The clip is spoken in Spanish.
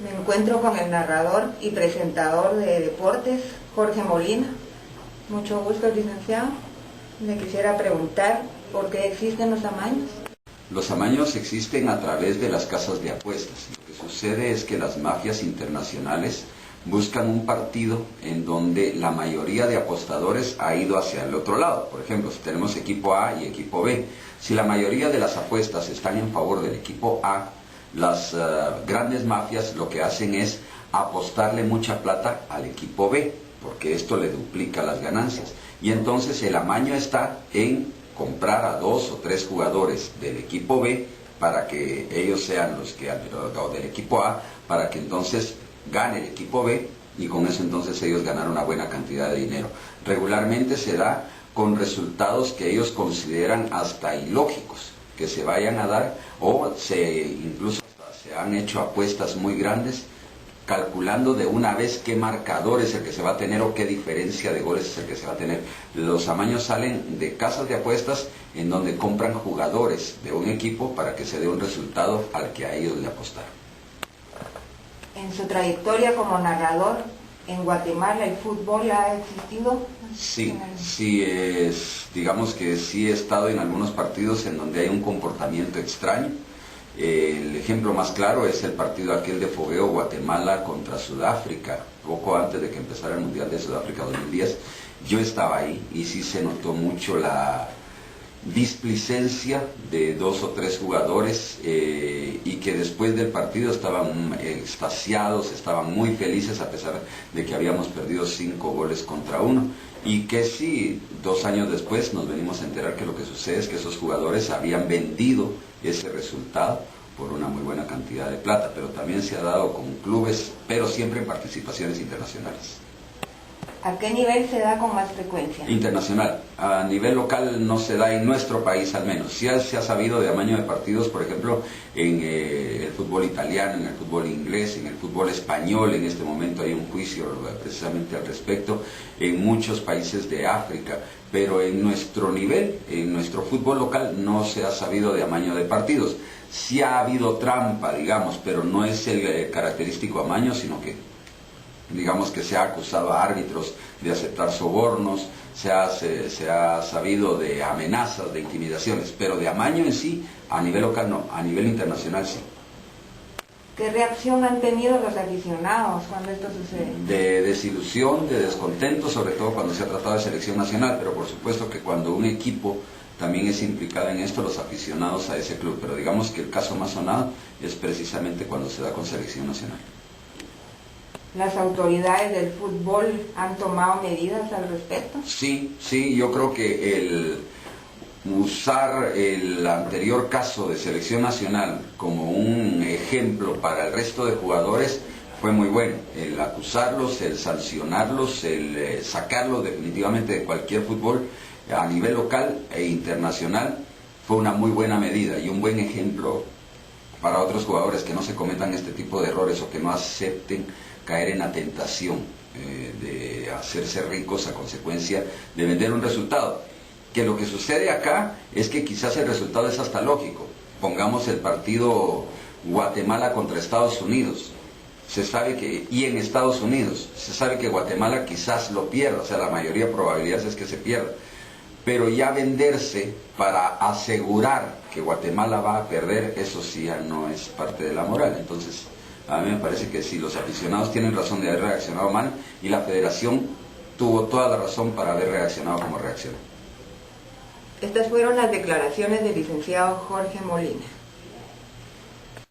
Me encuentro con el narrador y presentador de deportes, Jorge Molina. Mucho gusto, licenciado. Le quisiera preguntar por qué existen los amaños. Los amaños existen a través de las casas de apuestas. Lo que sucede es que las mafias internacionales buscan un partido en donde la mayoría de apostadores ha ido hacia el otro lado. Por ejemplo, si tenemos equipo A y equipo B, si la mayoría de las apuestas están en favor del equipo A, las grandes mafias lo que hacen es apostarle mucha plata al equipo B, porque esto le duplica las ganancias. Y entonces el amaño está en comprar a 2 o 3 jugadores del equipo B para que ellos sean los que, o del equipo A, para que entonces gane el equipo B y con eso entonces ellos ganan una buena cantidad de dinero. Regularmente se da con resultados que ellos consideran hasta ilógicos que se vayan a dar, o incluso se han hecho apuestas muy grandes calculando de una vez qué marcador es el que se va a tener o qué diferencia de goles es el que se va a tener. Los amaños salen de casas de apuestas en donde compran jugadores de un equipo para que se dé un resultado al que a ellos le apostaron. En su trayectoria como narrador, ¿en Guatemala el fútbol ha existido? Sí, digamos que sí he estado en algunos partidos en donde hay un comportamiento extraño. El ejemplo más claro es el partido aquel de fogueo Guatemala contra Sudáfrica, poco antes de que empezara el Mundial de Sudáfrica 2010. Yo estaba ahí y sí se notó mucho la displicencia de 2 o 3 jugadores y que después del partido estaban extasiados, estaban muy felices a pesar de que habíamos perdido 5 goles contra 1, y que sí, 2 años después nos venimos a enterar que lo que sucede es que esos jugadores habían vendido ese resultado por una muy buena cantidad de plata, pero también se ha dado con clubes, pero siempre en participaciones internacionales. ¿A qué nivel se da con más frecuencia? Internacional. A nivel local no se da en nuestro país al menos. Sí se ha sabido de amaño de partidos, por ejemplo, en el fútbol italiano, en el fútbol inglés, en el fútbol español. En este momento hay un juicio precisamente al respecto, en muchos países de África. Pero en nuestro nivel, en nuestro fútbol local, no se ha sabido de amaño de partidos. Sí ha habido trampa, digamos, pero no es el característico amaño, sino que digamos que se ha acusado a árbitros de aceptar sobornos, se ha sabido de amenazas, de intimidaciones, pero de amaño en sí, a nivel local no, a nivel internacional sí. ¿Qué reacción han tenido los aficionados cuando esto sucede? De desilusión, de descontento, sobre todo cuando se ha tratado de selección nacional, pero por supuesto que cuando un equipo también es implicado en esto, los aficionados a ese club, pero digamos que el caso más sonado es precisamente cuando se da con selección nacional. ¿Las autoridades del fútbol han tomado medidas al respecto? Sí, yo creo que el usar el anterior caso de selección nacional como un ejemplo para el resto de jugadores fue muy bueno. El acusarlos, el sancionarlos, el sacarlos definitivamente de cualquier fútbol a nivel local e internacional fue una muy buena medida y un buen ejemplo para otros jugadores que no se cometan este tipo de errores o que no acepten caer en la tentación de hacerse ricos a consecuencia de vender un resultado. Que lo que sucede acá es que quizás el resultado es hasta lógico. Pongamos el partido Guatemala contra Estados Unidos. Se sabe que, y en Estados Unidos, se sabe que Guatemala quizás lo pierda, o sea, la mayoría de probabilidades es que se pierda. Pero ya venderse para asegurar que Guatemala va a perder, eso sí ya no es parte de la moral. Entonces, a mí me parece que sí, los aficionados tienen razón de haber reaccionado mal y la federación tuvo toda la razón para haber reaccionado como reaccionó. Estas fueron las declaraciones del licenciado Jorge Molina.